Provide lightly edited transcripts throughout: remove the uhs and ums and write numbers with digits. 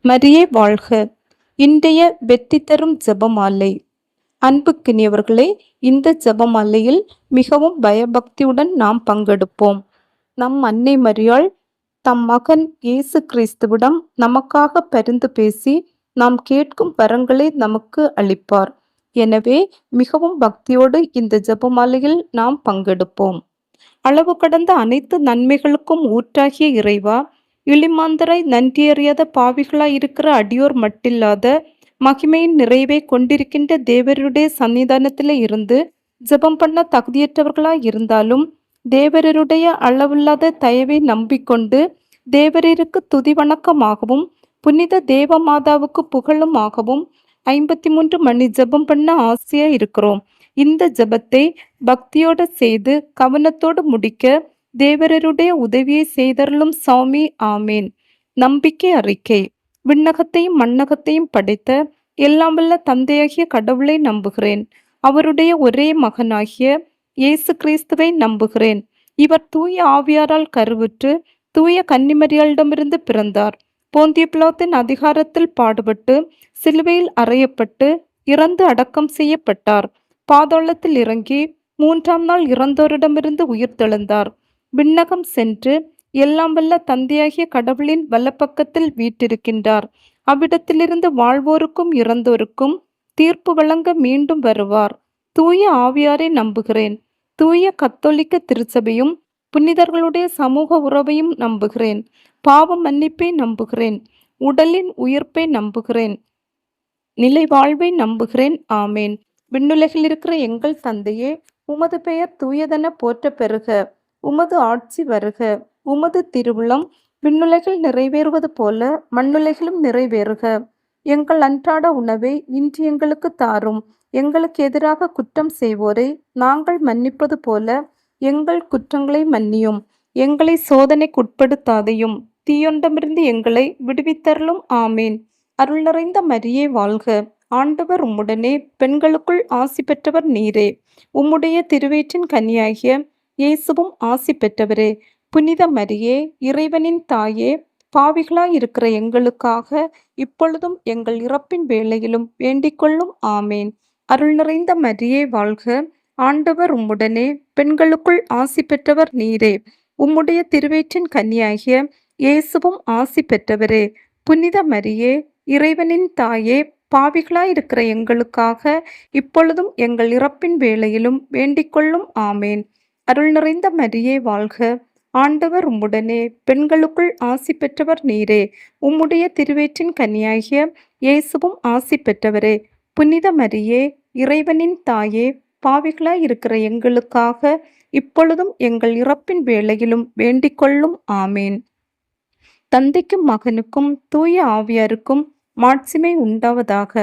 மரியே வாழ்க! இன்றைய வெற்றி தரும் ஜெபமாலை. அன்புக்கினியவர்களே, இந்த ஜெபமாலையில் மிகவும் பயபக்தியுடன் நாம் பங்கெடுப்போம். நம் அன்னை மரியாள் தம் மகன் இயேசு கிறிஸ்துவிடம் நமக்காக பரிந்து பேசி நாம் கேட்கும் வரங்களை நமக்கு அளிப்பார். எனவே மிகவும் பக்தியோடு இந்த ஜெபமாலையில் நாம் பங்கெடுப்போம். அளவு கடந்த அனைத்து நன்மைகளுக்கும் ஊற்றாகிய இறைவா, இளிமாந்தராய் நன்றியறியாத பாவிகளாய் இருக்கிற அடியோர் மட்டில்லாத மகிமையின் நிறைவை கொண்டிருக்கின்ற தேவருடைய சன்னிதானத்திலே இருந்து ஜெபம் பண்ண தகுதியற்றவர்களாய் இருந்தாலும் தேவரருடைய அளவில்லாத தயவை நம்பிக்கொண்டு தேவரருக்கு துதி வணக்கமாகவும் புனித தேவ மாதாவுக்கு புகழுமாகவும் 53 மணி ஜெபம் பண்ண ஆசையா இருக்கிறோம். இந்த ஜெபத்தை பக்தியோடு செய்து கவனத்தோடு முடிக்க தேவரருடைய உதவியை செய்தருளும் சாமி. ஆமீன். நம்பிக்கை அறிக்கை. விண்ணகத்தையும் மண்ணகத்தையும் படைத்த எல்லாம் வல்ல தந்தையாகிய கடவுளை நம்புகிறேன். அவருடைய ஒரே மகனாகிய இயேசு கிறிஸ்துவை நம்புகிறேன். இவர் தூய ஆவியாரால் கருவுற்று தூய கன்னிமரியாளிடமிருந்து பிறந்தார். போந்திய பிலாத்தின் அதிகாரத்தில் பாடுபட்டு சிலுவையில் அறையப்பட்டு இறந்து அடக்கம் செய்யப்பட்டார். பாதாளத்தில் இறங்கி 3ஆம் நாள் இறந்தோரிடமிருந்து உயிர்த்தெழுந்தார். விண்ணகம் சென்று எல்லாம் வல்ல தந்தையாகிய கடவுளின் வலப்பக்கத்தில் வீற்றிருக்கின்றார். அவ்விடத்திலிருந்து வாழ்வோருக்கும் இறந்தோருக்கும் தீர்ப்பு வழங்க மீண்டும் வருவார். தூய ஆவியாரை நம்புகிறேன். தூய கத்தோலிக்க திருச்சபையும் புனிதர்களுடைய சமூக உறவையும் நம்புகிறேன். பாவ மன்னிப்பை நம்புகிறேன். உடலின் உயிர்ப்பை நம்புகிறேன். நிலை வாழ்வை நம்புகிறேன். ஆமேன். விண்ணுலகில் இருக்கிற எங்கள் தந்தையே, உமது பெயர் தூயதென போற்ற பெறுக. உமது ஆட்சி வருக. உமது திருவுளம் விண்ணுலகில் நிறைவேறுவது போல மண்ணுலகிலும் நிறைவேறுக. எங்கள் அன்றாட உணவை இன்று எங்களுக்கு தாரும். எங்களுக்கு எதிராக குற்றம் செய்வோரை நாங்கள் மன்னிப்பது போல எங்கள் குற்றங்களை மன்னியும். எங்களை சோதனைக்குட்படுத்தாதையும் தீயொன்றமிருந்து எங்களை விடுவித்தருளும். ஆமீன். அருள் நிறைந்த மரியே வாழ்க! ஆண்டவர் உம்முடனே, பெண்களுக்குள் ஆசி பெற்றவர் நீரே. உம்முடைய திருவயிற்றின் கனியாகிய இயேசுவும் ஆசி பெற்றவரே. புனித மரியே, இறைவனின் தாயே, பாவிகளாயிருக்கிற எங்களுக்காக இப்பொழுதும் எங்கள் இறப்பின் வேளையிலும் வேண்டிக்கொள்ளும். ஆமேன். அருள் நிறைந்த மரியே வாழ்க! ஆண்டவர் உம்முடனே, பெண்களுக்குள் ஆசி பெற்றவர் நீரே. உம்முடைய திருவயிற்றின் கனியாகிய இயேசுவும் ஆசி பெற்றவரே. புனித மரியே, இறைவனின் தாயே, பாவிகளாயிருக்கிற எங்களுக்காக இப்பொழுதும் எங்கள் இறப்பின் வேளையிலும் வேண்டிக்கொள்ளும். ஆமேன். அருள் நிறைந்த மரியே வாழ்க! ஆண்டவர் உம்முடனே, பெண்களுக்குள் ஆசி பெற்றவர் நீரே. உம்முடைய திருவயிற்றின் கனியாகிய இயேசுவும் ஆசி பெற்றவரே. புனித மரியே, இறைவனின் தாயே, பாவிகளாயிருக்கிற எங்களுக்காக இப்பொழுதும் எங்கள் இறப்பின் வேளையிலும் வேண்டிக்கொள்ளும். ஆமேன். தந்தைக்கும் மகனுக்கும் தூய ஆவியாருக்கும் மாட்சிமை உண்டாவதாக.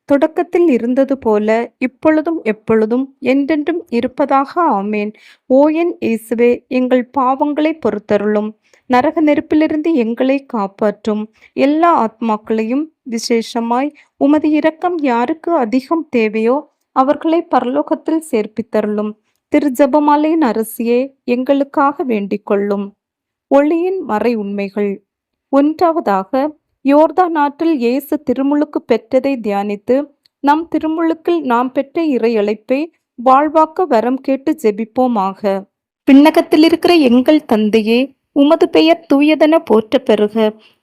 தொடக்கத்தில் இருந்தது போல இப்பொழுதும் எப்பொழுதும் என்றென்றும் இருப்பதாக. ஆமேன். ஓ என் இயேசுவே, எங்கள் பாவங்களை பொறுத்தருளும். நரக நெருப்பிலிருந்து எங்களை காப்பாற்றும். எல்லா ஆத்மாக்களையும் விசேஷமாய் உமது இரக்கம் யாருக்கு அதிகம் தேவையோ அவர்களை பரலோகத்தில் சேர்ப்பித்தருளும். திரு ஜெபமாலையின் அரசியே, எங்களுக்காக வேண்டிக் கொள்ளும். ஒளியின் மறை உண்மைகள். ஒன்றாவதாக, யோர்தான் ஆற்றில் இயேசு திருமுழுக்கு பெற்றதை தியானித்து நம் திருமுழுக்கில் நாம் பெற்ற இறை அழைப்பை வாழ்வாக்க வரம் கேட்டு ஜெபிப்போமாக. விண்ணகத்தில் இருக்கிற எங்கள் தந்தையே, உமது பெயர் தூயதென போற்ற பெறுக.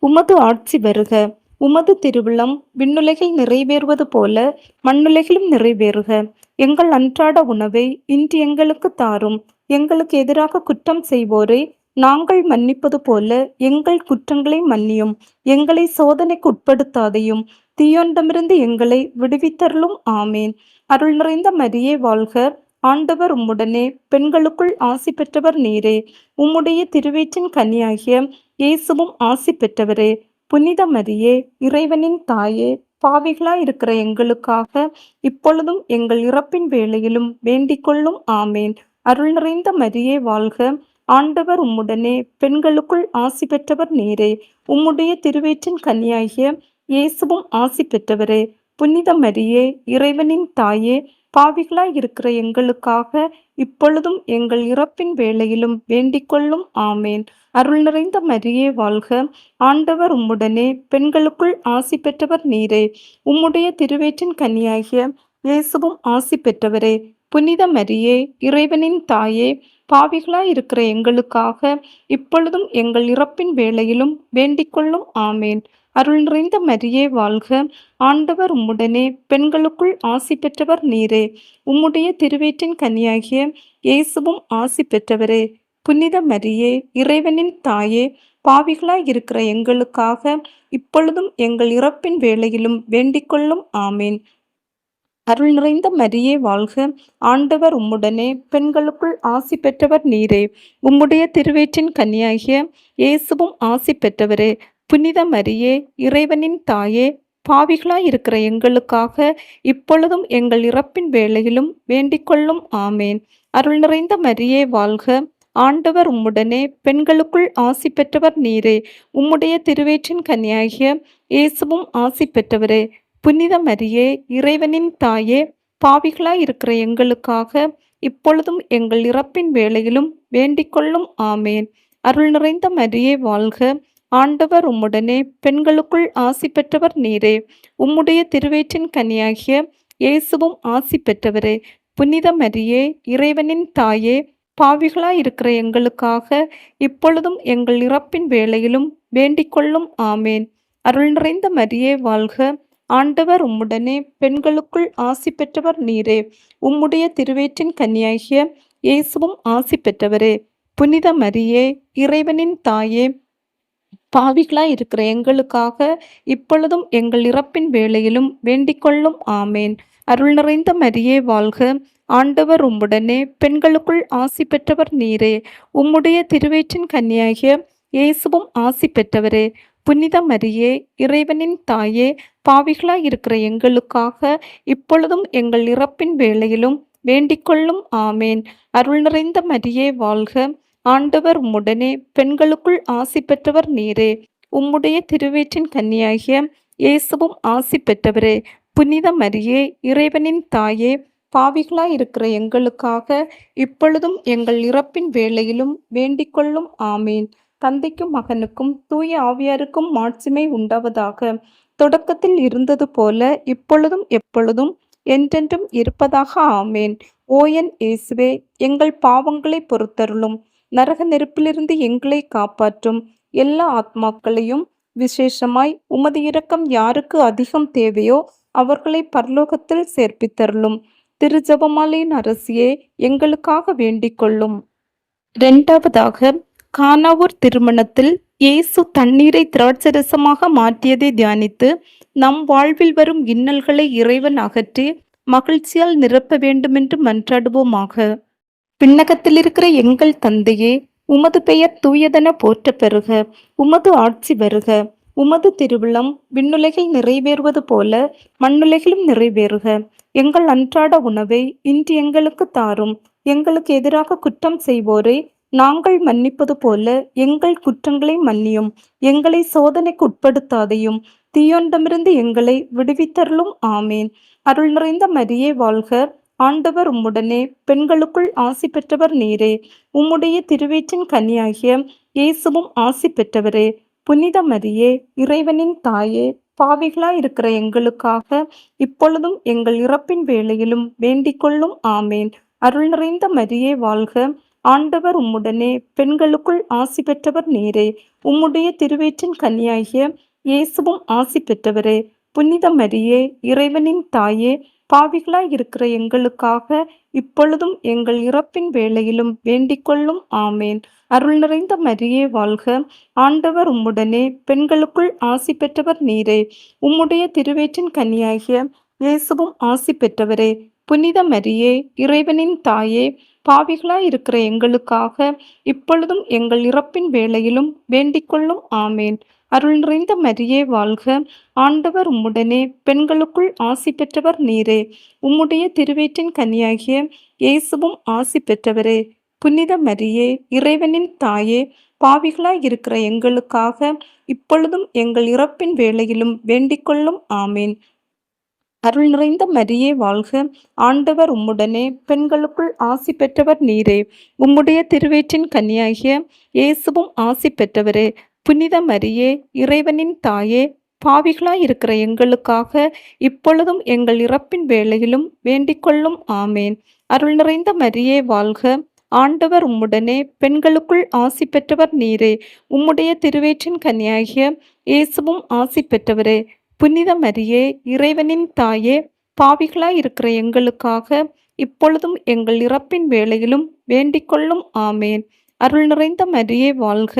உமது ஆட்சி வருக. உமது திருவுளம் விண்ணுலகில் நிறைவேறுவது போல மண்ணுலகிலும் நிறைவேறுக. எங்கள் அன்றாட உணவை இன்று எங்களுக்கு தாரும். எங்களுக்கு எதிராக குற்றம் செய்வோரை நாங்கள் மன்னிப்பது போல எங்கள் குற்றங்களை மன்னியும். எங்களை சோதனைக்கு உட்படுத்தாதையும் தீயொன்றமிருந்து எங்களை விடுவித்தருளும். ஆமேன். அருள் நிறைந்த மரியே வாழ்க! ஆண்டவர் உம்முடனே, பெண்களுக்குள் ஆசி பெற்றவர் நீரே. உம்முடைய திருவயிற்றின் கனியாகிய இயேசுவும் ஆசி பெற்றவரே. புனித மரியே, இறைவனின் தாயே, பாவிகளாயிருக்கிற எங்களுக்காக இப்பொழுதும் எங்கள் இறப்பின் வேளையிலும் வேண்டிக்கொள்ளும். ஆமேன். அருள் நிறைந்த மரியே வாழ்க! ஆண்டவர் உம்முடனே, பெண்களுக்குள் ஆசி பெற்றவர் நீரே. உம்முடைய திருவயிற்றின் கனியாகிய இயேசுவும் ஆசி பெற்றவரே. புனித மரியே, இறைவனின் தாயே, பாவிகளாயிருக்கிற எங்களுக்காக இப்பொழுதும் எங்கள் இறப்பின் வேளையிலும் வேண்டிக்கொள்ளும். ஆமேன். அருள் நிறைந்த மரியே வாழ்க. ஆண்டவர் உம்முடனே, பெண்களுக்குள் ஆசி பெற்றவர் நீரே. உம்முடைய திருவயிற்றின் கனியாகிய இயேசுவும் ஆசி பெற்றவரே. புனித மரியே, இறைவனின் தாயே, பாவிகளாய் இருக்கிற எங்களுக்காக இப்பொழுதும் எங்கள் இறப்பின் வேளையிலும் வேண்டிக்கொள்ளும். ஆமேன். அருள் நிறைந்த மரியே வாழ்க. ஆண்டவர் உம்முடனே, பெண்களுக்குள் ஆசி பெற்றவர் நீரே. உம்முடைய திருவயிற்றின் கனியாகிய இயேசுவும் ஆசி பெற்றவரே. புனித மரியே, இறைவனின் தாயே, பாவிகளாய் இருக்கிற எங்களுக்காக இப்பொழுதும் எங்கள் இறப்பின் வேளையிலும் வேண்டிக்கொள்ளும். ஆமேன். அருள் நிறைந்த மரியே வாழ்க. ஆண்டவர் உம்முடனே, பெண்களுக்குள் ஆசி பெற்றவர் நீரே. உம்முடைய திருவயிற்றின் கனியாகிய இயேசுவும் ஆசி பெற்றவரே. புனித மரியே, இறைவனின் தாயே, பாவிகளாய் இருக்கிற எங்களுக்காக இப்பொழுதும் எங்கள் இறப்பின் வேளையிலும் வேண்டிக்கொள்ளும். ஆமேன். அருள் நிறைந்த மரியே வாழ்க. ஆண்டவர் உம்முடனே, பெண்களுக்குள் ஆசி பெற்றவர் நீரே. உம்முடைய திருவயிற்றின் கனியாகிய இயேசுவும் ஆசி பெற்றவரே. புனித மரியே, இறைவனின் தாயே, பாவிகளாய் இருக்கிற எங்களுக்காக இப்பொழுதும் எங்கள் இறப்பின் வேளையிலும் வேண்டிக்கொள்ளும். ஆமேன். அருள் நிறைந்த மரியே வாழ்க. ஆண்டவர் உம்முடனே, பெண்களுக்குள் ஆசி பெற்றவர் நீரே. உம்முடைய திருவயிற்றின் கனியாகிய இயேசுவும் ஆசி பெற்றவரே. புனித மரியே, இறைவனின் தாயே, பாவிகளாய் இருக்கிற எங்களுக்காக இப்பொழுதும் எங்கள் இறப்பின் வேளையிலும் வேண்டிக்கொள்ளும். ஆமேன். அருள் நிறைந்த மரியே வாழ்க. ஆண்டவர் உம்முடனே, பெண்களுக்குள் ஆசி பெற்றவர் நீரே. உம்முடைய திருவயிற்றின் கனியாகிய இயேசுவும் ஆசி பெற்றவரே. புனித மரியே, இறைவனின் தாயே, பாவிகளாய் இருக்கிற எங்களுக்காக இப்பொழுதும் எங்கள் இறப்பின் வேளையிலும் வேண்டிக்கொள்ளும். ஆமேன். அருள் நிறைந்த மரியே வாழ்க. ஆண்டவர் உம்முடனே, பெண்களுக்குள் ஆசி பெற்றவர் நீரே. உம்முடைய திருவயிற்றின் கனியாகிய இயேசுவும் ஆசி பெற்றவரே. புனித மரியே, இறைவனின் தாயே, பாவிகளாய் இருக்கிற எங்களுக்காக இப்பொழுதும் எங்கள் இறப்பின் வேளையிலும் வேண்டிக்கொள்ளும். ஆமேன். அருள் நிறைந்த மரியே வாழ்க. ஆண்டவர் உம்முடனே, பெண்களுக்குள் ஆசி பெற்றவர் நீரே. உம்முடைய திருவயிற்றின் கன்னியாகிய இயேசுவும் ஆசி பெற்றவரே. புனித மரியே, இறைவனின் தாயே, பாவிகளாய் இருக்கிற எங்களுக்காக இப்பொழுதும் எங்கள் இறப்பின் வேளையிலும் வேண்டிக்கொள்ளும். ஆமேன். தந்தைக்கும் மகனுக்கும் தூய ஆவியாருக்கும் மாட்சிமை உண்டாவதாக. தொடக்கத்தில் இருந்தது போல இப்பொழுதும் எப்பொழுதும் என்றென்றும் இருப்பதாக. ஆமேன். ஓயன் இயேசுவே, எங்கள் பாவங்களை பொறுத்தருளும். நரக நெருப்பிலிருந்து எங்களை காப்பாற்றும். எல்லா ஆத்மாக்களையும், விசேஷமாய் உமது இரக்கம் யாருக்கு அதிகம் தேவையோ அவர்களை பரலோகத்தில் சேர்ப்பித்தருளும். திருஜெபமாலையின் அரசியே, எங்களுக்காக வேண்டிக் கொள்ளும். இரண்டாவதாக, கானாவூர் திருமணத்தில் இயேசு தண்ணீரை திராட்சரசமாக மாற்றியதை தியானித்து நம் வாழ்வில் வரும் இன்னல்களை இறைவன் அகற்றி மகிழ்ச்சியால் நிரப்ப வேண்டுமென்று மன்றாடுவோமாக. விண்ணகத்தில் இருக்கிற எங்கள் தந்தையே, உமது பெயர் தூயதென போற்ற பெறுக. உமது ஆட்சி வருக. உமது திருவிழம் விண்ணுலகில் நிறைவேறுவது போல மண்ணுலகிலும் நிறைவேறுக. எங்கள் அன்றாட உணவை இன்று எங்களுக்கு தாரும். எங்களுக்கு எதிராக குற்றம் செய்வோரை நாங்கள் மன்னிப்பது போல எங்கள் குற்றங்களை மன்னியும். எங்களை சோதனைக்கு உட்படுத்தாதையும் தீயோண்டமிருந்து எங்களை விடுவித்தருளும். ஆமேன். அருள் நிறைந்த மரியே வாழ்க. ஆண்டவர் உம்முடனே, பெண்களுக்குள் ஆசி பெற்றவர் நீரே. உம்முடைய திருவயிற்றின் கனியாகிய இயேசுவும் ஆசி பெற்றவரே. புனித மரியே, இறைவனின் தாயே, பாவிகளாய் இருக்கிற எங்களுக்காக இப்பொழுதும் எங்கள் இறப்பின் வேளையிலும் வேண்டிக்கொள்ளும். ஆமேன். அருள் நிறைந்த மரியே வாழ்க. ஆண்டவர் உம்முடனே, பெண்களுக்குள் ஆசி பெற்றவர் நீரே. உம்முடைய திருவயிற்றின் கனியாகிய இயேசுவும் ஆசி பெற்றவரே. புனித மரியே, இறைவனின் தாயே, பாவிகளாய் இருக்கிற எங்களுக்காக இப்பொழுதும் எங்கள் இறப்பின் வேளையிலும் வேண்டிக்கொள்ளும். ஆமேன். அருள் நிறைந்த மரியே வாழ்க. ஆண்டவர் உம்முடனே, பெண்களுக்குள் ஆசி பெற்றவர் நீரே. உம்முடைய திருவயிற்றின் கனியாகிய இயேசுவும் ஆசி பெற்றவரே. புனித மரியே, இறைவனின் தாயே, பாவிகளாய் இருக்கிற எங்களுக்காக இப்பொழுதும் எங்கள் இறப்பின் வேளையிலும் வேண்டிக்கொள்ளும். ஆமேன். அருள் நிறைந்த மரியே வாழ்க. ஆண்டவர் உம்முடனே, பெண்களுக்குள் ஆசி பெற்றவர் நீரே. உம்முடைய திருவயிற்றின் கனியாகிய இயேசுவும் ஆசி பெற்றவரே. புனித மரியே, இறைவனின் தாயே, பாவிகளாய் இருக்கிற எங்களுக்காக இப்பொழுதும் எங்கள் இறப்பின் வேளையிலும் வேண்டிக்கொள்ளும். ஆமேன். அருள் நிறைந்த மரியே வாழ்க! ஆண்டவர் உம்முடனே, பெண்களுக்குள் ஆசி பெற்றவர் நீரே. உம்முடைய திருவயிற்றின் கனியாகிய இயேசுவும் ஆசி பெற்றவரே. புனித மரியே, இறைவனின் தாயே, பாவிகளாயிருக்கிற எங்களுக்காக இப்பொழுதும் எங்கள் இறப்பின் வேளையிலும் வேண்டிக்கொள்ளும். ஆமேன். அருள் நிறைந்த மரியே வாழ்க! ஆண்டவர் உம்முடனே, பெண்களுக்குள் ஆசி பெற்றவர் நீரே. உம்முடைய திருவயிற்றின் கனியாகிய இயேசுவும் ஆசி பெற்றவரே. புனித மரியே, இறைவனின் தாயே, பாவிகளாயிருக்கிற எங்களுக்காக இப்பொழுதும் எங்கள் இறப்பின் வேளையிலும் வேண்டிக்கொள்ளும். ஆமேன். அருள் நிறைந்த மரியே வாழ்க!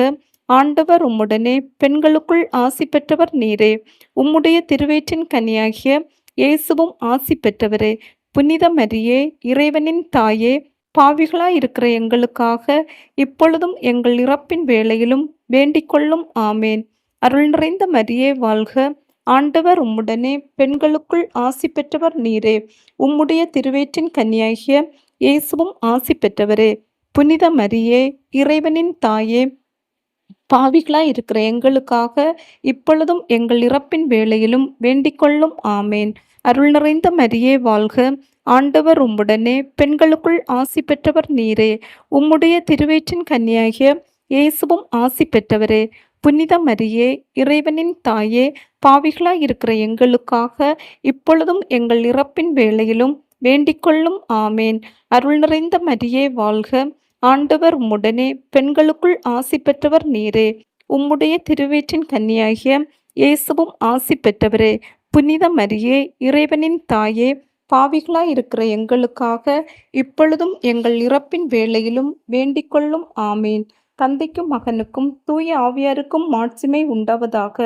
ஆண்டவர் உம்முடனே, பெண்களுக்குள் ஆசி பெற்றவர் நீரே. உம்முடைய திருவயிற்றின் கனியாகிய இயேசுவும் ஆசி பெற்றவரே. புனித மரியே, இறைவனின் தாயே, பாவிகளாயிருக்கிற எங்களுக்காக இப்பொழுதும் எங்கள் இறப்பின் வேளையிலும் வேண்டிக்கொள்ளும். ஆமேன். அருள் நிறைந்த மரியே வாழ்க! ஆண்டவர் உம்முடனே, பெண்களுக்குள் ஆசி பெற்றவர் நீரே. உம்முடைய திருவயிற்றின் கனியாகிய இயேசுவும் ஆசி பெற்றவரே. புனித மரியே, இறைவனின் தாயே, பாவிகளாயிருக்கிற எங்களுக்காக இப்பொழுதும் எங்கள் இறப்பின் வேளையிலும் வேண்டிக்கொள்ளும். ஆமேன். அருள் நிறைந்த மரியே வாழ்க! ஆண்டவர் உம்முடனே, பெண்களுக்குள் ஆசி பெற்றவர் நீரே. உம்முடைய திருவயிற்றின் கனியாகிய இயேசுவும் ஆசி பெற்றவரே. புனித மரியே, இறைவனின் தாயே, பாவிகளாயிருக்கிற எங்களுக்காக இப்பொழுதும் எங்கள் இறப்பின் வேளையிலும் வேண்டிக்கொள்ளும். ஆமேன். அருள் நிறைந்த மரியே வாழ்க! ஆண்டவர் உம்முடனே, பெண்களுக்குள் ஆசி பெற்றவர் நீரே. உம்முடைய திருவயிற்றின் கனியாகிய இயேசுவும் ஆசி பெற்றவரே. புனித மரியே, இறைவனின் தாயே, பாவிகளாயிருக்கிற எங்களுக்காக இப்பொழுதும் எங்கள் இறப்பின் வேளையிலும் வேண்டிக்கொள்ளும். ஆமேன். தந்தைக்கும் மகனுக்கும் தூய ஆவியாருக்கும் மாட்சிமை உண்டாவதாக.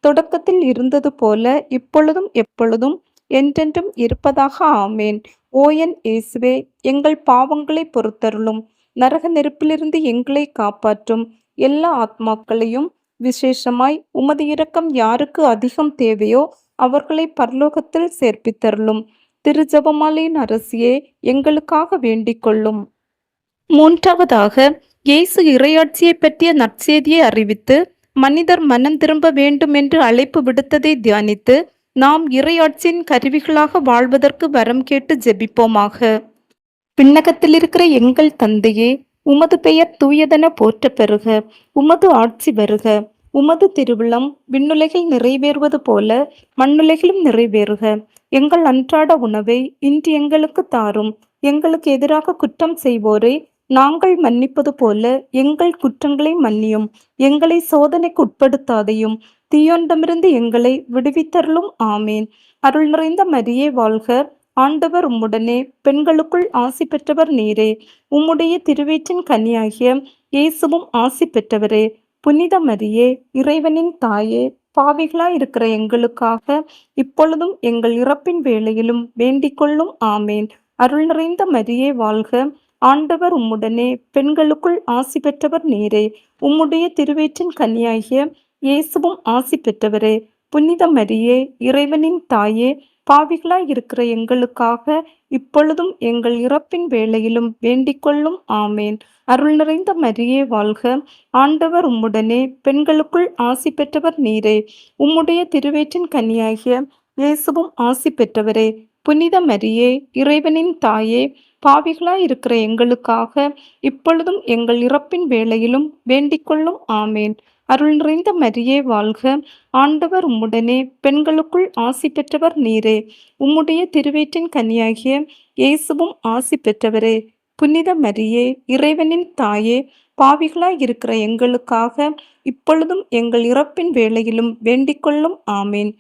தொடக்கத்தில் இருந்தது போல இப்பொழுதும் எப்பொழுதும் என்றென்றும் இருப்பதாக. ஆமேன். ஓ என் இயேசுவே, எங்கள் பாவங்களை பொறுத்தருளும். நரக நெருப்பிலிருந்து எங்களை காப்பாற்றும். எல்லா ஆத்மாக்களையும், விசேஷமாய் உமது இரக்கம் யாருக்கு அதிகம் தேவையோ அவர்களை பரலோகத்தில் சேர்ப்பித்தருளும். திருஜெபமாலையின் அரசியே, எங்களுக்காக வேண்டிக் கொள்ளும். மூன்றாவதாக, இயேசு இறையாட்சியை பற்றிய நற்செய்தியை அறிவித்து மனிதர் மனம் திரும்ப வேண்டும் என்று அழைப்பு விடுத்ததை தியானித்து நாம் இறையாட்சியின் கருவிகளாக வாழ்வதற்கு வரம் கேட்டு ஜெபிப்போமாக. விண்ணகத்தில் இருக்கிற எங்கள் தந்தையே, உமது பெயர் தூயதென போற்ற பெறுக. உமது ஆட்சி வருக. உமது திருவுளம் விண்ணுலகில் நிறைவேறுவது போல மண்ணுலகிலும் நிறைவேறுக. எங்கள் அன்றாட உணவை இன்று எங்களுக்கு தாரும். எங்களுக்கு எதிராக குற்றம் செய்வோரை நாங்கள் மன்னிப்பது போல எங்கள் குற்றங்களை மன்னியும். எங்களை சோதனைக்கு உட்படுத்தாதையும், தீயோனிடமிருந்து எங்களை விடுவித்தருளும். ஆமேன். அருள் நிறைந்த மரியே வாழ்க! ஆண்டவர் உம்முடனே, பெண்களுக்குள் ஆசி பெற்றவர் நீரே. உம்முடைய திருவயிற்றின் கனியாகிய இயேசுவும் ஆசி பெற்றவரே. புனித மரியே, இறைவனின் தாயே, பாவிகளாயிருக்கிற எங்களுக்காக இப்பொழுதும் எங்கள் இறப்பின் வேளையிலும் வேண்டிக்கொள்ளும். ஆமேன். அருள் நிறைந்த மரியே வாழ்க! ஆண்டவர் உம்முடனே, பெண்களுக்குள் ஆசி பெற்றவர் நீரே. உம்முடைய திருவயிற்றின் கனியாகிய இயேசுவும் ஆசி பெற்றவரே. புனித மரியே, இறைவனின் தாயே, பாவிகளாயிருக்கிற எங்களுக்காக இப்பொழுதும் எங்கள் இறப்பின் வேளையிலும் வேண்டிக்கொள்ளும். ஆமேன். அருள் நிறைந்த மரியே வாழ்க! ஆண்டவர் உம்முடனே, பெண்களுக்குள் ஆசி பெற்றவர் நீரே. உம்முடைய திருவயிற்றின் கனியாகிய இயேசுவும் ஆசி பெற்றவரே. புனித மரியே, இறைவனின் தாயே, பாவிகளாயிருக்கிற எங்களுக்காக இப்பொழுதும் எங்கள் இறப்பின் வேளையிலும் வேண்டிக்கொள்ளும். ஆமேன். அருள் நிறைந்த மரியே வாழ்க! ஆண்டவர் உம்முடனே, பெண்களுக்குள் ஆசி பெற்றவர் நீரே. உம்முடைய திருவயிற்றின் கனியாகிய இயேசுவும் ஆசி பெற்றவரே. புனித மரியே, இறைவனின் தாயே, பாவிகளாயிருக்கிற எங்களுக்காக இப்பொழுதும் எங்கள் இறப்பின் வேளையிலும் வேண்டிக்கொள்ளும். ஆமேன்.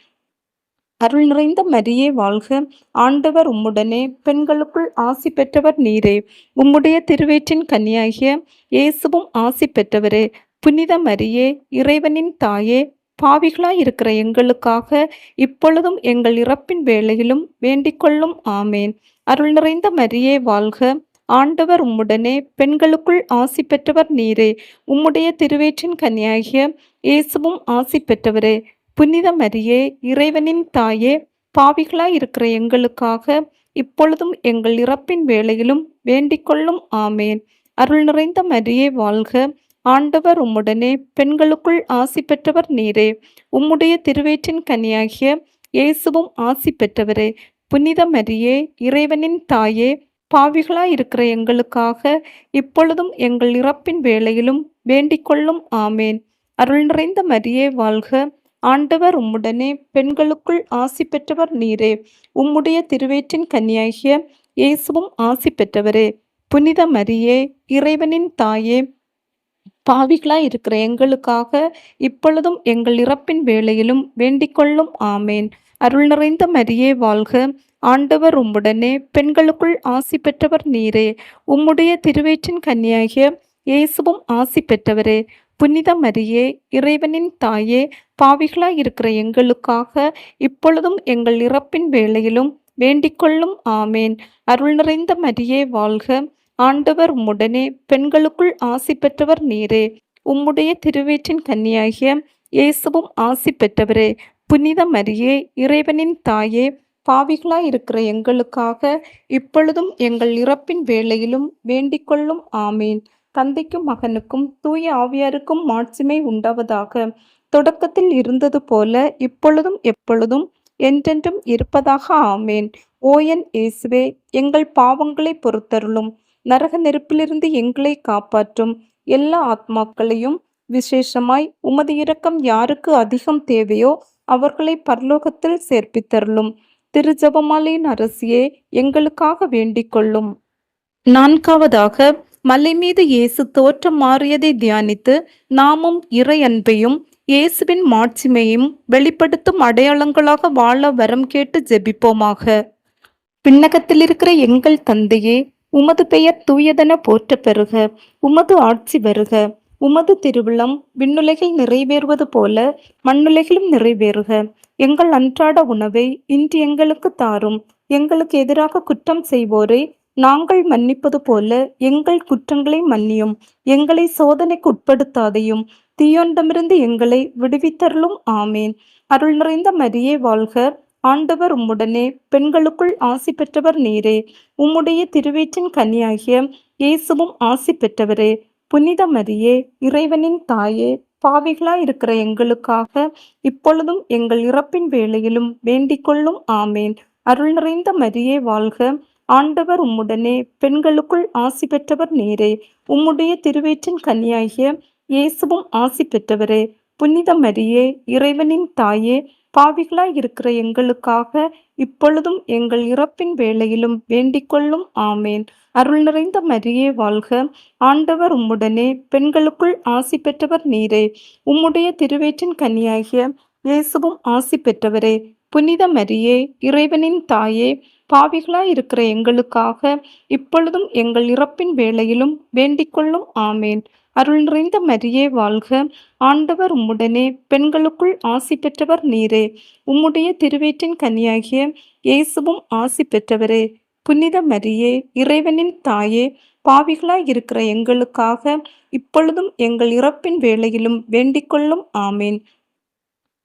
அருள் நிறைந்த மரியே வாழ்க! ஆண்டவர் உம்முடனே, பெண்களுக்குள் ஆசி பெற்றவர் நீரே. உம்முடைய திருவயிற்றின் கனியாகிய இயேசுவும் ஆசி பெற்றவரே. புனித மரியே, இறைவனின் தாயே, பாவிகளாயிருக்கிற எங்களுக்காக இப்பொழுதும் எங்கள் இறப்பின் வேளையிலும் வேண்டிக்கொள்ளும். ஆமேன். அருள் நிறைந்த மரியே வாழ்க! ஆண்டவர் உம்முடனே, பெண்களுக்குள் ஆசி பெற்றவர் நீரே. உம்முடைய திருவயிற்றின் கனியாகிய இயேசுவும் ஆசி பெற்றவரே. புனித மரியே, இறைவனின் தாயே, பாவிகளாயிருக்கிற எங்களுக்காக இப்பொழுதும் எங்கள் இறப்பின் வேளையிலும் வேண்டிக்கொள்ளும். ஆமேன். அருள் நிறைந்த மரியே வாழ்க! ஆண்டவர் உம்முடனே, பெண்களுக்குள் ஆசி பெற்றவர் நீரே. உம்முடைய திருவயிற்றின் கனியாகிய இயேசுவும் ஆசி பெற்றவரே. புனித மரியே, இறைவனின் தாயே, பாவிகளாயிருக்கிற எங்களுக்காக இப்பொழுதும் எங்கள் இறப்பின் வேளையிலும் வேண்டிக்கொள்ளும். ஆமேன். அருள் நிறைந்த மரியே வாழ்க. ஆண்டவர் உம்முடனே, பெண்களுக்குள் ஆசி பெற்றவர் நீரே. உம்முடைய திருவயிற்றின் கன்னியாகிய இயேசுவும் ஆசி பெற்றவரே. புனித மரியே, இறைவனின் தாயே, பாவிகளாய் இருக்கிற எங்களுக்காக இப்பொழுதும் எங்கள் இறப்பின் வேளையிலும் வேண்டிக்கொள்ளும். ஆமேன். அருள் நிறைந்த மரியே வாழ்க. ஆண்டவர் உம்முடனே, பெண்களுக்குள் ஆசி பெற்றவர் நீரே. உம்முடைய திருவயிற்றின் கன்னியாகிய இயேசுவும் ஆசி பெற்றவரே. புனித மரியே, இறைவனின் தாயே, பாவிகளாய் இருக்கிற எங்களுக்காக இப்பொழுதும் எங்கள் இறப்பின் வேளையிலும் வேண்டிக்கொள்ளும். ஆமேன். அருள் நிறைந்த மரியே வாழ்க. ஆண்டவர் உம்முடனே, பெண்களுக்குள் ஆசி பெற்றவர் நீரே. உம்முடைய திருவயிற்றின் கன்னியாகிய இயேசுவும் ஆசி பெற்றவரே. புனித மரியே, இறைவனின் தாயே, பாவிகளாய் இருக்கிற எங்களுக்காக இப்பொழுதும் எங்கள் இறப்பின் வேளையிலும் வேண்டிக்கொள்ளும். ஆமீன். தந்தைக்கும் மகனுக்கும் தூய ஆவியாருக்கும் மாட்சிமை உண்டாவதாக. தொடக்கத்தில் இருந்தது போல இப்பொழுதும் எப்பொழுதும் என்றென்றும் இருப்பதாக. ஆமேன். ஓயன் இயேசுவே, எங்கள் பாவங்களை பொறுத்தருளும். நரக நெருப்பிலிருந்து எங்களை காப்பாற்றும். எல்லா ஆத்மாக்களையும், விசேஷமாய் உமது இரக்கம் யாருக்கு அதிகம் தேவையோ அவர்களை பரலோகத்தில் சேர்ப்பித்தருளும். திருஜெபமாலையின் அரசியே, எங்களுக்காக வேண்டிக் கொள்ளும். நான்காவதாக, மலை மீது இயேசு தோற்றம் மாறியதை தியானித்து நாமும் இறை அன்பையும் இயேசுவின் மாட்சிமையும் வெளிப்படுத்தும் அடையாளங்களாக வாழ வரம் கேட்டு ஜெபிப்போமாக. விண்ணகத்தில் இருக்கிற எங்கள் தந்தையே, உமது பெயர் தூயதென போற்றப் பெறுக. உமது ஆட்சி வருக. உமது திருவிழம் விண்ணுலகில் நிறைவேறுவது போல மண்ணுலகிலும் நிறைவேறுக. எங்கள் அன்றாட உணவை இன்று எங்களுக்கு தாரும். எங்களுக்கு எதிராக குற்றம் செய்வோரை நாங்கள் மன்னிப்பது போல எங்கள் குற்றங்களை மன்னியும். எங்களை சோதனைக்கு உட்படுத்தாதையும், தீயோனிடமிருந்து எங்களை விடுவித்தருளும். ஆமேன். அருள் நிறைந்த மரியே வாழ்க. ஆண்டவர் உம்முடனே, பெண்களுக்குள் ஆசி பெற்றவர் நீரே. உம்முடைய திருவயிற்றின் கன்னியாகிய இயேசுவும் ஆசி பெற்றவரே. புனித மரியே, இறைவனின் தாயே, பாவிகளாய் இருக்கிற எங்களுக்காக இப்பொழுதும் எங்கள் இறப்பின் வேளையிலும் வேண்டிக்கொள்ளும். ஆமேன். அருள் நிறைந்த மரியே வாழ்க. ஆண்டவர் உம்முடனே, பெண்களுக்குள் ஆசி பெற்றவர் நீரே. உம்முடைய திருவயிற்றின் கன்னியாகிய இயேசுவும் ஆசி பெற்றவரே. புனித மரியே, இறைவனின் தாயே, பாவிகளாய் இருக்கிற எங்களுக்காக இப்பொழுதும் எங்கள் இறப்பின் வேளையிலும் வேண்டிக்கொள்ளும். ஆமேன். அருள் நிறைந்த மரியே வாழ்க. ஆண்டவர் உம்முடனே, பெண்களுக்குள் ஆசி பெற்றவர் நீரே. உம்முடைய திருவயிற்றின் கன்னியாகிய இயேசுவும் ஆசி பெற்றவரே. புனித மரியே, இறைவனின் தாயே, பாவிகளாய் இருக்கிற எங்களுக்காக இப்பொழுதும் எங்கள் இறப்பின் வேளையிலும் வேண்டிக்கொள்ளும். ஆமேன். அருள் நிறைந்த மரியே வாழ்க. ஆண்டவர் உம்முடனே, பெண்களுக்குள் ஆசி பெற்றவர் நீரே. உம்முடைய திருவயிற்றின் கன்னியாகிய இயேசுவும் ஆசி பெற்றவரே. புனித மரியே, இறைவனின் தாயே, பாவிகளாய் இருக்கிற எங்களுக்காக இப்பொழுதும் எங்கள் இறப்பின் வேளையிலும் வேண்டிக்கொள்ளும். ஆமேன்.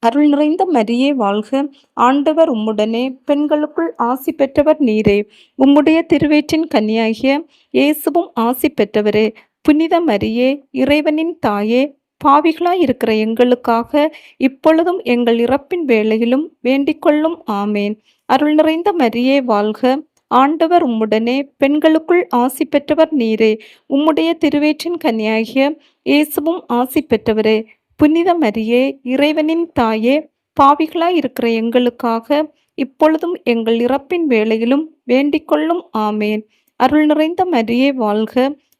அருள் நிறைந்த மரியே வாழ்க. ஆண்டவர் உம்முடனே, பெண்களுக்குள் ஆசி பெற்றவர் நீரே. உம்முடைய திருவயிற்றின் கன்னியாகிய இயேசுவும் ஆசி பெற்றவரே. புனித மரியே, இறைவனின் தாயே, பாவிகளாய் இருக்கிற எங்களுக்காக இப்பொழுதும் எங்கள் இறப்பின் வேளையிலும் வேண்டிக்கொள்ளும். ஆமேன். அருள் நிறைந்த மரியே வாழ்க. ஆண்டவர் உம்முடனே, பெண்களுக்குள் ஆசி பெற்றவர் நீரே. உம்முடைய திருவயிற்றின் கன்னியாகிய இயேசுவும் ஆசி பெற்றவரே. புனித மரியே, இறைவனின் தாயே, பாவிகளாய் இருக்கிற எங்களுக்காக இப்பொழுதும் எங்கள் இறப்பின் வேளையிலும் வேண்டிக்கொள்ளும். ஆமேன். அருள் நிறைந்த மரியே வாழ்க.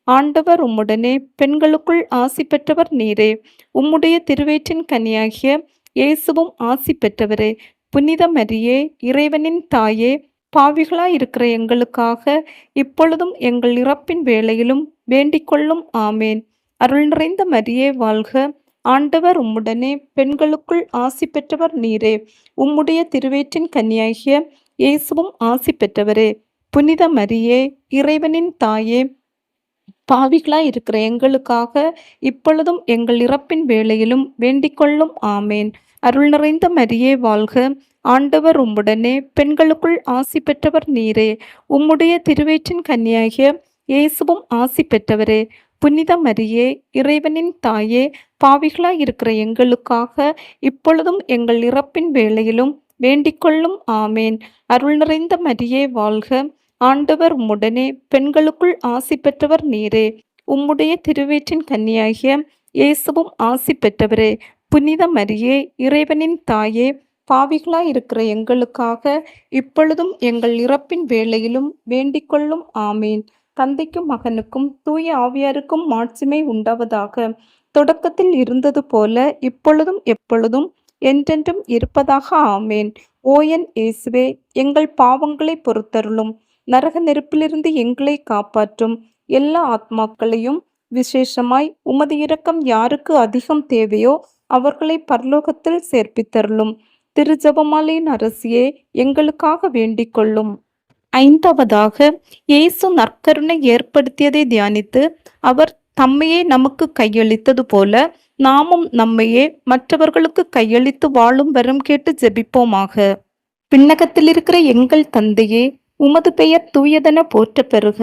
ஆண்டவர் உம்முடனே, பெண்களுக்குள் ஆசி பெற்றவர் நீரே. உம்முடைய திருவயிற்றின் கன்னியாகிய இயேசுவும் ஆசி பெற்றவரே. புனித மரியே, இறைவனின் தாயே, பாவிகளாய் இருக்கிற எங்களுக்காக இப்பொழுதும் எங்கள் இறப்பின் வேளையிலும் வேண்டிக்கொள்ளும். ஆமேன். அருள் நிறைந்த மரியே வாழ்க. ஆண்டவர் உம்முடனே, பெண்களுக்குள் ஆசி பெற்றவர் நீரே. உம்முடைய திருவயிற்றின் கன்னியாகிய இயேசுவும் ஆசி பெற்றவரே. புனித மரியே, இறைவனின் தாயே, பாவிகளாய் இருக்கிற எங்களுக்காக இப்பொழுதும் எங்கள் இறப்பின் வேளையிலும் வேண்டிக்கொள்ளும். ஆமேன். அருள் நிறைந்த மரியே வாழ்க. ஆண்டவர் உம்முடனே, பெண்களுக்குள் ஆசி பெற்றவர் நீரே. உம்முடைய திருவயிற்றின் கன்னியாகிய இயேசுவும் ஆசி பெற்றவரே. புனித மரியே, இறைவனின் தாயே, பாவிகளாய் இருக்கிற எங்களுக்காக இப்பொழுதும் எங்கள் இறப்பின் வேளையிலும் வேண்டிக்கொள்ளும். ஆமேன். அருள் நிறைந்த மரியே வாழ்க. ஆண்டவர் உம்முடனே, பெண்களுக்குள் ஆசி பெற்றவர் நீரே. உம்முடைய திருவயிற்றின் கன்னியாகிய இயேசுவும் ஆசி பெற்றவரே. புனித மரியே, இறைவனின் தாயே, பாவிகளாயிருக்கிற எங்களுக்காக இப்பொழுதும் எங்கள் இறப்பின் வேளையிலும் வேண்டிக்கொள்ளும். ஆமேன். தந்தைக்கும் மகனுக்கும் தூய ஆவியாருக்கும் மாட்சிமை உண்டாவதாக. தொடக்கத்தில் இருந்தது போல இப்பொழுதும் எப்பொழுதும் என்றென்றும் இருப்பதாக. ஆமேன். ஓ என் இயேசுவே, எங்கள் பாவங்களை பொறுத்தருளும். நரக நெருப்பிலிருந்து எங்களை காப்பாற்றும். எல்லா ஆத்மாக்களையும், விசேஷமாய் உமது இரக்கம் யாருக்கு அதிகம் தேவையோ அவர்களை பரலோகத்தில் சேர்ப்பித்தருளும். திருஜெபமாலையின் அரசியே, எங்களுக்காக வேண்டிக் கொள்ளும். ஐந்தாவதாக, இயேசு நற்கருணை ஏற்படுத்தியதை தியானித்து அவர் தம்மையே நமக்கு கையளித்தது போல நாமும் நம்மையே மற்றவர்களுக்கு கையளித்து வாழும் வரம் கேட்டு ஜெபிப்போமாக. விண்ணகத்தில் இருக்கிற எங்கள் தந்தையே, உமது பெயர் தூயதென போற்ற பெறுக.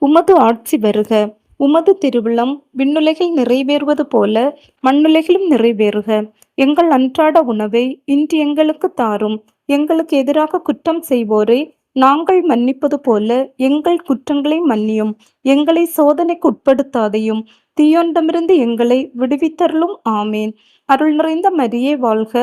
உமது ஆட்சி வருக. உமது திருவிழம் விண்ணுலகில் நிறைவேறுவது போல மண்ணுலகிலும் நிறைவேறுக. எங்கள் அன்றாட உணவை இன்று எங்களுக்கு தாரும். எங்களுக்கு எதிராக குற்றம் செய்வோரை நாங்கள் மன்னிப்பது போல எங்கள் குற்றங்களை மன்னியும். எங்களை சோதனைக்கு உட்படுத்தாதையும், தீயோனிடமிருந்து எங்களை விடுவித்தருளும். ஆமேன். அருள் நிறைந்த மரியே வாழ்க.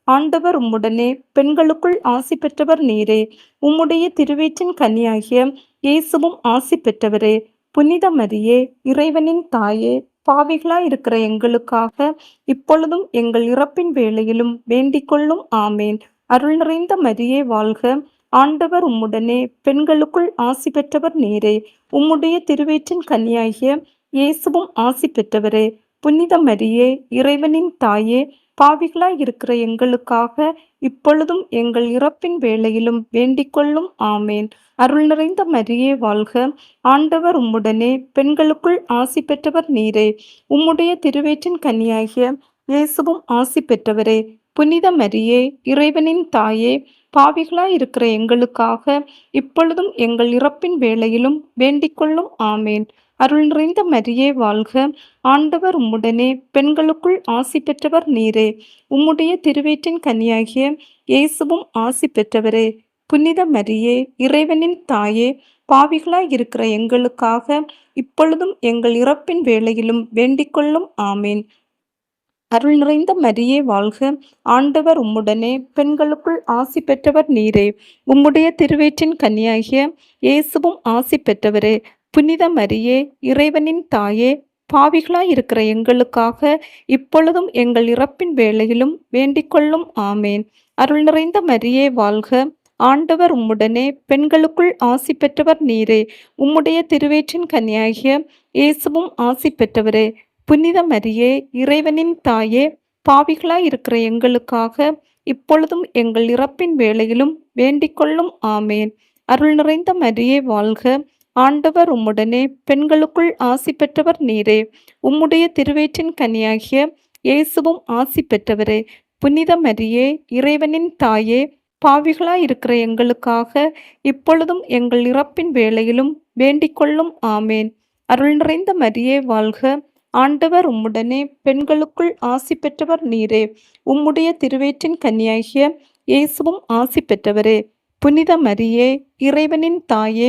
ஆண்டவர் உம்முடனே, பெண்களுக்குள் ஆசி பெற்றவர் நீரே. உம்முடைய திருவயிற்றின் கன்னியாகிய இயேசுவும் ஆசி பெற்றவரே. புனித மரியே, இறைவனின் தாயே, பாவிகளாயிருக்கிற எங்களுக்காக இப்பொழுதும் எங்கள் இறப்பின் வேளையிலும் வேண்டிக்கொள்ளும். ஆமேன். அருள் நிறைந்த மரியே வாழ்க. ஆண்டவர் உம்முடனே, பெண்களுக்குள் ஆசி பெற்றவர் நீரே. உம்முடைய திருவயிற்றின் கன்னியாகிய இயேசுவும் ஆசி பெற்றவரே. புனித மரியே, இறைவனின் தாயே, பாவிகளாய் இருக்கிற எங்களுக்காக இப்பொழுதும் எங்கள் இறப்பின் வேளையிலும் வேண்டிக்கொள்ளும். ஆமேன். அருள் நிறைந்த மரியே வாழ்க. ஆண்டவர் உம்முடனே, பெண்களுக்குள் ஆசி பெற்றவர் நீரே. உம்முடைய திருவயிற்றின் கன்னியாகிய இயேசுவும் ஆசி பெற்றவரே. புனித மரியே, இறைவனின் தாயே, பாவிகளாய் இருக்கிற எங்களுக்காக இப்பொழுதும் எங்கள் இறப்பின் வேளையிலும் வேண்டிக்கொள்ளும். ஆமேன். அருள் நிறைந்த மரியே வாழ்க. ஆண்டவர் உம்முடனே, பெண்களுக்குள் ஆசி பெற்றவர் நீரே. உம்முடைய திருவயிற்றின் கன்னியாகிய இயேசுவும் ஆசி பெற்றவரே. புனித மரியே, இறைவனின் தாயே, பாவிகளாய் இருக்கிற எங்களுக்காக இப்பொழுதும் எங்கள் இறப்பின் வேளையிலும் வேண்டிக்கொள்ளும். ஆமேன். அருள் நிறைந்த மரியே வாழ்க. ஆண்டவர் உம்முடனே, பெண்களுக்குள் ஆசி பெற்றவர் நீரே. உம்முடைய திருவயிற்றின் கன்னியாகிய இயேசுவும் ஆசி பெற்றவரே. புனித மரியே, இறைவனின் தாயே, பாவிகளாய் இருக்கிற எங்களுக்காக இப்பொழுதும் எங்கள் இறப்பின் வேளையிலும் வேண்டிக்கொள்ளும். ஆமேன். அருள் நிறைந்த மரியே வாழ்க. ஆண்டவர் உம்முடனே, பெண்களுக்குள் ஆசி பெற்றவர் நீரே. உம்முடைய திருவயிற்றின் கன்னியாகிய இயேசுவும் ஆசி பெற்றவரே. புனித மரியே, இறைவனின் தாயே, பாவிகளாய் இருக்கிற எங்களுக்காக இப்பொழுதும் எங்கள் இறப்பின் வேளையிலும் வேண்டிக்கொள்ளும். ஆமேன். அருள் நிறைந்த மரியே வாழ்க. ஆண்டவர் உம்முடனே, பெண்களுக்குள் ஆசி பெற்றவர் நீரே. உம்முடைய திருவயிற்றின் கன்னியாகிய இயேசுவும் ஆசி பெற்றவரே. புனித மரியே, இறைவனின் தாயே, பாவிகளாய் இருக்கிற எங்களுக்காக இப்பொழுதும் எங்கள் இறப்பின் வேளையிலும் வேண்டிக்கொள்ளும். ஆமேன். அருள் நிறைந்த மரியே வாழ்க. ஆண்டவர் உம்முடனே, பெண்களுக்குள் ஆசி பெற்றவர் நீரே. உம்முடைய திருவயிற்றின் கன்னியாகிய இயேசுவும் ஆசி பெற்றவரே. புனித மரியே, இறைவனின் தாயே,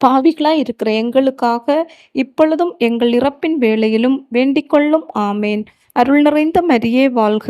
பாவிகளாய் இருக்கிற எங்களுக்காக இப்பொழுதும் எங்கள் இறப்பின் வேளையிலும் வேண்டிக்கொள்ளும். ஆமேன். அருள் நிறைந்த மரியே வாழ்க.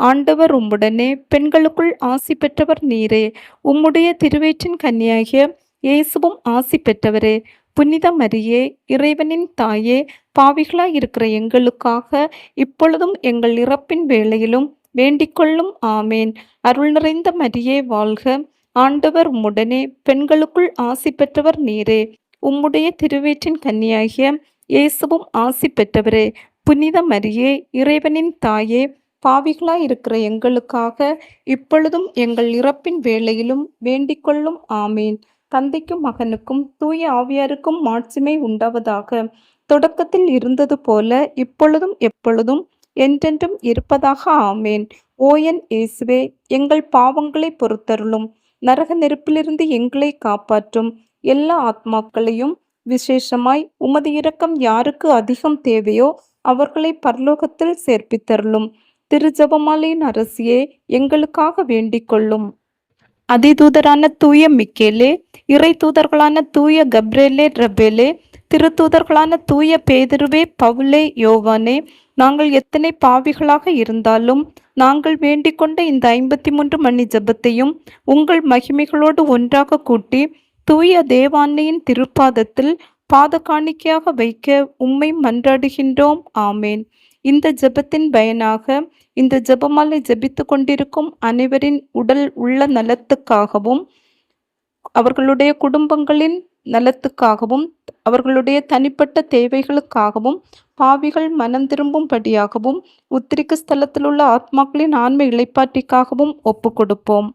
ஆண்டவர் உம்முடனே, பெண்களுக்குள் ஆசி பெற்றவர் நீரே. உம்முடைய திருவயிற்றின் கன்னியாகிய இயேசுவும் ஆசி பெற்றவரே. புனித மரியே, இறைவனின் தாயே, பாவிகளாய் இருக்கிற எங்களுக்காக இப்பொழுதும் எங்கள் இறப்பின் வேளையிலும் வேண்டிக்கொள்ளும். ஆமேன். அருள் நிறைந்த மரியே வாழ்க. ஆண்டவர் உம்முடனே, பெண்களுக்குள் ஆசி பெற்றவர் நீரே. உம்முடைய திருவயிற்றின் கன்னியாகிய இயேசுவும் ஆசி பெற்றவரே. புனித மரியே, இறைவனின் தாயே, பாவிகளாய் இருக்கிற எங்களுக்காக இப்பொழுதும் எங்கள் இறப்பின் வேளையிலும் வேண்டிக்கொள்ளும். ஆமேன். தந்தைக்கும் மகனுக்கும் தூய ஆவியாருக்கும் மாட்சிமை உண்டாவதாக. தொடக்கத்தில் இருந்தது போல இப்பொழுதும் எப்பொழுதும் என்றென்றும் இருப்பதாக. ஆமேன். ஓ என் இயேசுவே, எங்கள் பாவங்களை பொறுத்தருளும். நரக நெருப்பிலிருந்து எங்களை காப்பாற்றும். எல்லா ஆத்மாக்களையும், விசேஷமாய் உமது இரக்கம் யாருக்கு அதிகம் தேவையோ அவர்களை பரலோகத்தில் சேர்ப்பித்தருளும். திரு ஜெபமாலையின் அரசியே, எங்களுக்காக வேண்டிக் கொள்ளும். அதிதூதரான தூய மிக்கேலே, இறை தூதர்களான தூய கப்ரேலே ரபேலே, திருத்தூதர்களான தூய பேதுருவே பவுலே யோவானே, நாங்கள் எத்தனை பாவிகளாக இருந்தாலும் நாங்கள் வேண்டிக் கொண்ட இந்த 53 மணி ஜெபத்தையும் உங்கள் மகிமைகளோடு ஒன்றாக கூட்டி தூய தேவான்னையின் திருப்பாதத்தில் பாத காணிக்கையாக வைக்க உம்மை மன்றாடுகின்றோம். ஆமேன். இந்த ஜெபத்தின் பயனாக இந்த ஜெபமாலை ஜெபித்து கொண்டிருக்கும் அனைவரின் உடல் உள்ள நலத்துக்காகவும் அவர்களுடைய குடும்பங்களின் நலத்துக்காகவும் அவர்களுடைய தனிப்பட்ட தேவைகளுக்காகவும் பாவிகள் மனம் திரும்பும்படியாகவும் உத்திரிக்க ஸ்தலத்தில் உள்ள ஆத்மாக்களின் ஆன்ம இளைப்பாற்றிக்காகவும் ஒப்பு கொடுப்போம்.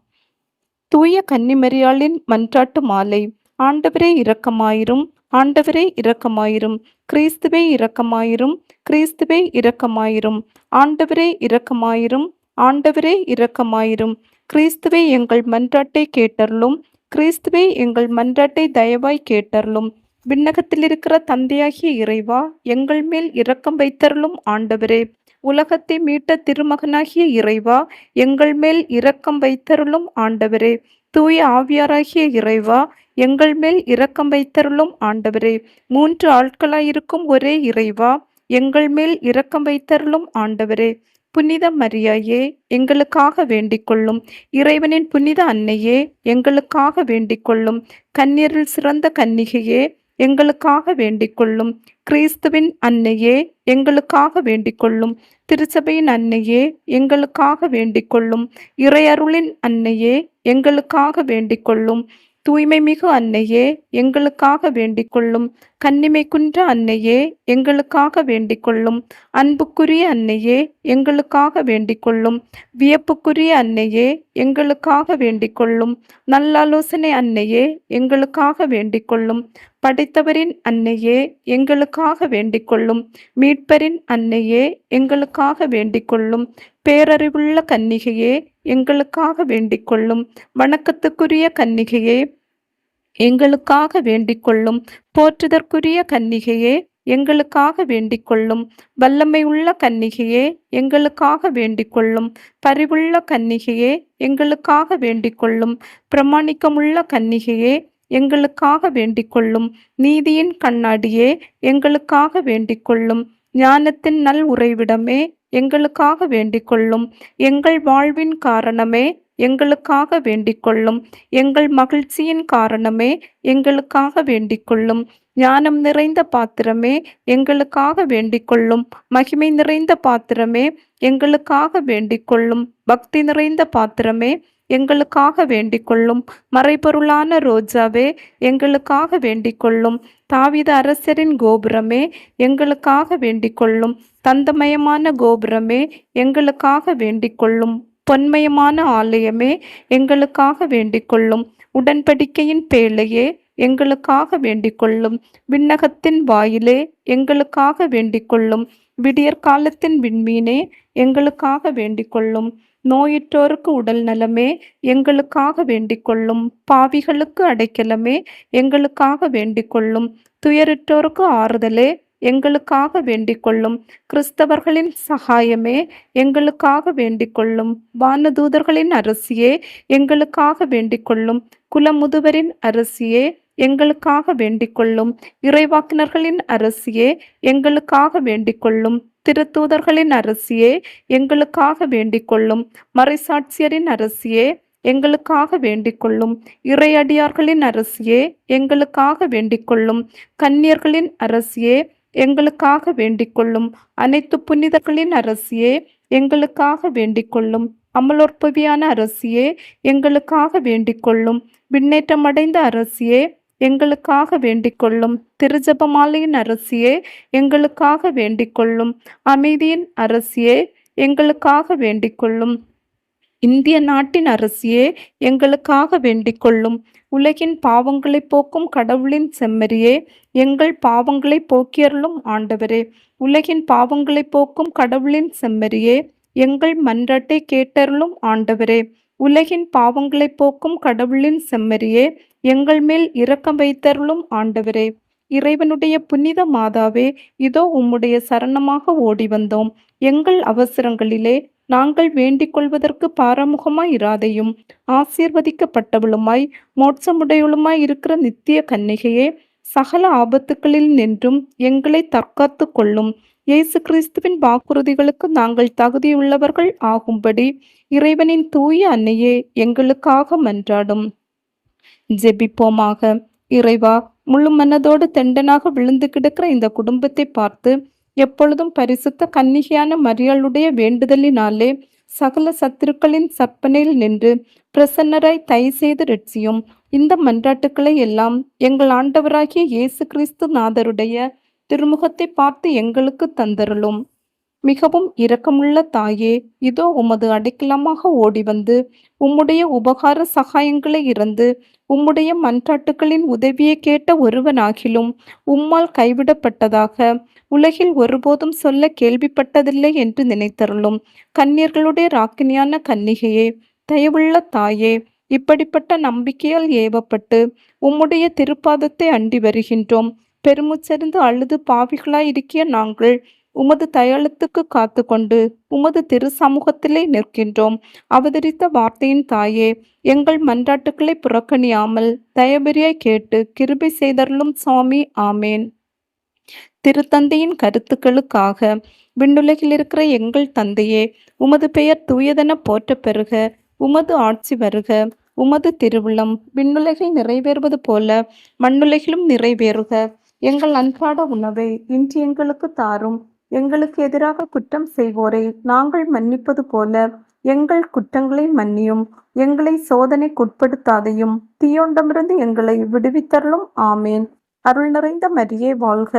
தூய கன்னிமரியாளின் மன்றாட்டு மாலை. ஆண்டவரே இரக்கமாயிரும், ஆண்டவரே இரக்கமாயிரும், கிறிஸ்துவே இரக்கமாயிரும், கிறிஸ்துவே இரக்கமாயிரும், ஆண்டவரே இரக்கமாயிரும், ஆண்டவரே இரக்கமாயிரும், கிறிஸ்துவே எங்கள் மன்றாட்டை கேட்டருளும், கிறிஸ்துவே எங்கள் மன்றாட்டை தயவாய் கேட்டருளும். விண்ணகத்தில் இருக்கிற தந்தையாகிய இறைவா, எங்கள் மேல் இரக்கம் வைத்தருளும். ஆண்டவரே, உலகத்தை மீட்ட திருமகனாகிய இறைவா, எங்கள் மேல் இரக்கம் வைத்தருளும். ஆண்டவரே, தூய ஆவியாராகிய இறைவா, எங்கள் மேல் இரக்கம் வைத்தருளும். ஆண்டவரே, 3 ஆட்களாயிருக்கும் ஒரே இறைவா, எங்கள் மேல் இரக்கம் வைத்தருளும். ஆண்டவரே, புனித மரியாயே, எங்களுக்காக வேண்டிக் கொள்ளும். இறைவனின் புனித அன்னையே, எங்களுக்காக வேண்டிக் கொள்ளும். கன்னியரில் சிறந்த கன்னிகையே, எங்களுக்காக வேண்டிக் கொள்ளும். கிறிஸ்துவின் அன்னையே, எங்களுக்காக வேண்டிக் கொள்ளும். திருச்சபையின் அன்னையே, எங்களுக்காக வேண்டிக் கொள்ளும். இறையருளின் அன்னையே, எங்களுக்காக வேண்டிக் கொள்ளும். தூய்மை மிகு அன்னையே, எங்களுக்காக வேண்டிக் கொள்ளும். கன்னிமை குன்ற அன்னையே, எங்களுக்காக வேண்டிக் கொள்ளும். அன்புக்குரிய அன்னையே, எங்களுக்காக வேண்டிக் கொள்ளும். வியப்புக்குரிய அன்னையே, எங்களுக்காக வேண்டிக் கொள்ளும். நல்லாலோசனை அன்னையே, எங்களுக்காக வேண்டிக் கொள்ளும். படைத்தவரின் அன்னையே, எங்களுக்காக வேண்டிக் கொள்ளும். மீட்பரின் அன்னையே, எங்களுக்காக வேண்டிக் கொள்ளும். பேரறிவுள்ள கன்னிகையே, எங்களுக்காக வேண்டிக் கொள்ளும். வணக்கத்துக்குரிய கன்னிகையே, எங்களுக்காக வேண்டிக் கொள்ளும். போற்றுதற்குரிய கன்னிகையே, எங்களுக்காக வேண்டிக் கொள்ளும். வல்லமை உள்ள கன்னிகையே, எங்களுக்காக வேண்டிக் கொள்ளும். பரிவுள்ள கன்னிகையே, எங்களுக்காக வேண்டிக் கொள்ளும். பிரமாணிக்கமுள்ள கன்னிகையே, எங்களுக்காக வேண்டிக் கொள்ளும். நீதியின் கண்ணாடியே, எங்களுக்காக வேண்டிக் கொள்ளும். ஞானத்தின் நல் உறைவிடமே, எங்களுக்காக வேண்டிக் கொள்ளும். எங்கள் வாழ்வின் காரணமே, எங்களுக்காக வேண்டிக் கொள்ளும். எங்கள் மகிழ்ச்சியின் காரணமே, எங்களுக்காக வேண்டிக் கொள்ளும். ஞானம் நிறைந்த பாத்திரமே, எங்களுக்காக வேண்டிக் கொள்ளும். மகிமை நிறைந்த பாத்திரமே, எங்களுக்காக வேண்டிக் கொள்ளும். பக்தி நிறைந்த பாத்திரமே, எங்களுக்காக வேண்டிக் கொள்ளும். மறைபொருளான ரோஜாவே, எங்களுக்காக வேண்டிக் கொள்ளும். தாவீது அரசரின் கோபுரமே, எங்களுக்காக வேண்டிக் கொள்ளும். தந்தமயமான கோபுரமே, எங்களுக்காக வேண்டிக் கொள்ளும். பொன்மயமான ஆலயமே, எங்களுக்காக வேண்டிக் கொள்ளும். உடன்படிக்கையின் பேழையே, எங்களுக்காக வேண்டிக் கொள்ளும். விண்ணகத்தின் வாயிலே, எங்களுக்காக வேண்டிக் கொள்ளும். விடியற்காலத்தின் விண்மீனே, எங்களுக்காக வேண்டிக் கொள்ளும். நோயுற்றோருக்கு உடல் நலமே, எங்களுக்காக வேண்டிக் கொள்ளும். பாவிகளுக்கு அடைக்கலமே, எங்களுக்காக வேண்டிக் கொள்ளும். துயருற்றோருக்கு ஆறுதலே, எங்களுக்காக வேண்டிக் கொள்ளும். கிறிஸ்தவர்களின் சகாயமே, எங்களுக்காக வேண்டிக் கொள்ளும். வானதூதர்களின் அரசியே, எங்களுக்காக வேண்டிக் கொள்ளும். குலமுதுவரின் அரசியே, எங்களுக்காக வேண்டிக் கொள்ளும். இறைவாக்கினர்களின் அரசியே, எங்களுக்காக வேண்டிக் கொள்ளும். திருத்தூதர்களின் அரசியே, எங்களுக்காக வேண்டிக் கொள்ளும். மறைசாட்சியரின் அரசியே, எங்களுக்காக வேண்டிக் கொள்ளும். இறையடியார்களின் அரசியே, எங்களுக்காக வேண்டிக் கொள்ளும். கன்னியர்களின் அரசியே, எங்களுக்காக வேண்டிக் கொள்ளும். அனைத்து புனிதர்களின் அரசியே, எங்களுக்காக வேண்டிக் கொள்ளும். அமலோற்பவியான அரசியே, எங்களுக்காக வேண்டிக் கொள்ளும். விண்ணேற்றமடைந்த அரசியே, எங்களுக்காக வேண்டிக் கொள்ளும். திருஜெபமாலையின் அரசியே, எங்களுக்காக வேண்டிக் கொள்ளும். அமைதியின் அரசியே, எங்களுக்காக வேண்டிக் கொள்ளும். இந்திய நாட்டின் அரசியே, எங்களுக்காக வேண்டிக் கொள்ளும். உலகின் பாவங்களை போக்கும் கடவுளின் செம்மறியே, எங்கள் பாவங்களை போக்கியருளும். ஆண்டவரே, உலகின் பாவங்களை போக்கும் கடவுளின் செம்மறியே, எங்கள் மன்றாட்டை கேட்டருளும். ஆண்டவரே, உலகின் பாவங்களை போக்கும் கடவுளின் செம்மறியே, எங்கள் மேல் இரக்கம் வைத்தருளும். ஆண்டவரே, இறைவனுடைய புனித மாதாவே, இதோ உம்முடைய சரணமாக ஓடி வந்தோம். எங்கள் அவசரங்களிலே நாங்கள் வேண்டிக் கொள்வதற்கு பாராமுகமாய் இராதையும் ஆசீர்வதிக்கப்பட்டவளுமாய் மோட்சமுடையவளுமாய் இருக்கிற நித்திய கன்னிகையே, சகல ஆபத்துக்களில் நின்றும் எங்களை தற்காத்து கொள்ளும். இயேசு கிறிஸ்துவின் வாக்குறுதிகளுக்கு நாங்கள் தகுதியுள்ளவர்கள் ஆகும்படி இறைவனின் தூய அன்னையே எங்களுக்காக மன்றாடும். ஜெபிப்போமாக. இறைவா, முழு மனதோடு தெண்டனாக விழுந்து கிடக்கிற இந்த குடும்பத்தை பார்த்து எப்பொழுதும் பரிசுத்த கன்னிகையான மரியாளுடைய வேண்டுதலினாலே சகல சத்துருக்களின் சற்பனையில் நின்று பிரசன்னராய் தயவு செய்து ரட்சியும். இந்த மன்றாட்டுக்களை எல்லாம் எங்கள் ஆண்டவராகிய இயேசு கிறிஸ்து நாதருடைய திருமுகத்தை பார்த்து எங்களுக்கு தந்தருளும். மிகவும் இரக்கமுள்ள தாயே, இதோ உமது அடைக்கலமாக ஓடி வந்து உம்முடைய உபகார சகாயங்களை இறந்து உம்முடைய மன்றாட்டுகளின் உதவியை கேட்ட ஒருவனாகிலும் உம்மால் கைவிடப்பட்டதாக உலகில் ஒருபோதும் சொல்ல கேள்விப்பட்டதில்லை என்று நினைத்தருளும். கன்னியர்களுடைய ராக்கினியான கன்னிகையே, தயவுள்ள தாயே, இப்படிப்பட்ட நம்பிக்கையால் ஏவப்பட்டு உம்முடைய திருப்பாதத்தை அண்டி வருகின்றோம். பெருமுச்சரிந்து அழுது பாவிகளாயிருக்கிய நாங்கள் உமது தயாளத்துக்கு காத்து கொண்டு உமது திரு சமூகத்திலே நிற்கின்றோம். அவதரித்த வார்த்தையின் தாயே, எங்கள் மன்றாட்டுக்களை புறக்கணியாமல் தயபெரியாய் கேட்டு கிருபை செய்தருளும் சுவாமி. ஆமேன். திருத்தந்தையின் கருத்துக்களுக்காக. விண்ணுலகில் இருக்கிற எங்கள் தந்தையே, உமது பெயர் தூயதென போற்ற பெறுக. உமது ஆட்சி வருக. உமது திருவுளம் விண்ணுலகில் நிறைவேறுவது போல மண்ணுலகிலும் நிறைவேறுக. எங்கள் அன்றாட உணவை இன்று எங்களுக்கு தாரும். எங்களுக்கு எதிராக குற்றம் செய்வோரை நாங்கள் மன்னிப்பது போல எங்கள் குற்றங்களை மன்னியும். எங்களை சோதனைக்குட்படுத்தாதையும் தீயோண்டமிருந்து எங்களை விடுவித்தருளும். ஆமேன். அருள் நிறைந்த மரியே வாழ்க.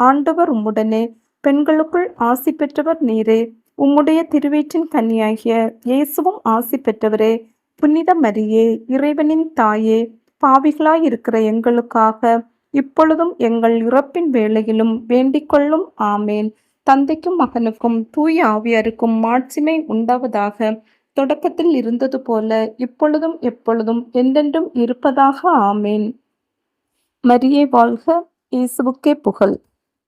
ஆண்டவர் உம்முடனே, பெண்களுக்குள் ஆசி பெற்றவர் நீரே. உம்முடைய திருவயிற்றின் கன்னியாகிய இயேசுவும் ஆசி பெற்றவரே. புனித மரியே, இறைவனின் தாயே, பாவிகளாயிருக்கிற எங்களுக்காக இப்பொழுதும் எங்கள் இறப்பின் வேளையிலும் வேண்டிக் கொள்ளும். ஆமேன். தந்தைக்கும் மகனுக்கும் தூய ஆவியாருக்கும் மாட்சிமை உண்டாவதாக. தொடக்கத்தில் இருந்தது போல இப்பொழுதும் எப்பொழுதும் என்றென்றும் இருப்பதாக. ஆமேன். மரியே வாழ்க. இயேசுவுக்கே புகழ்.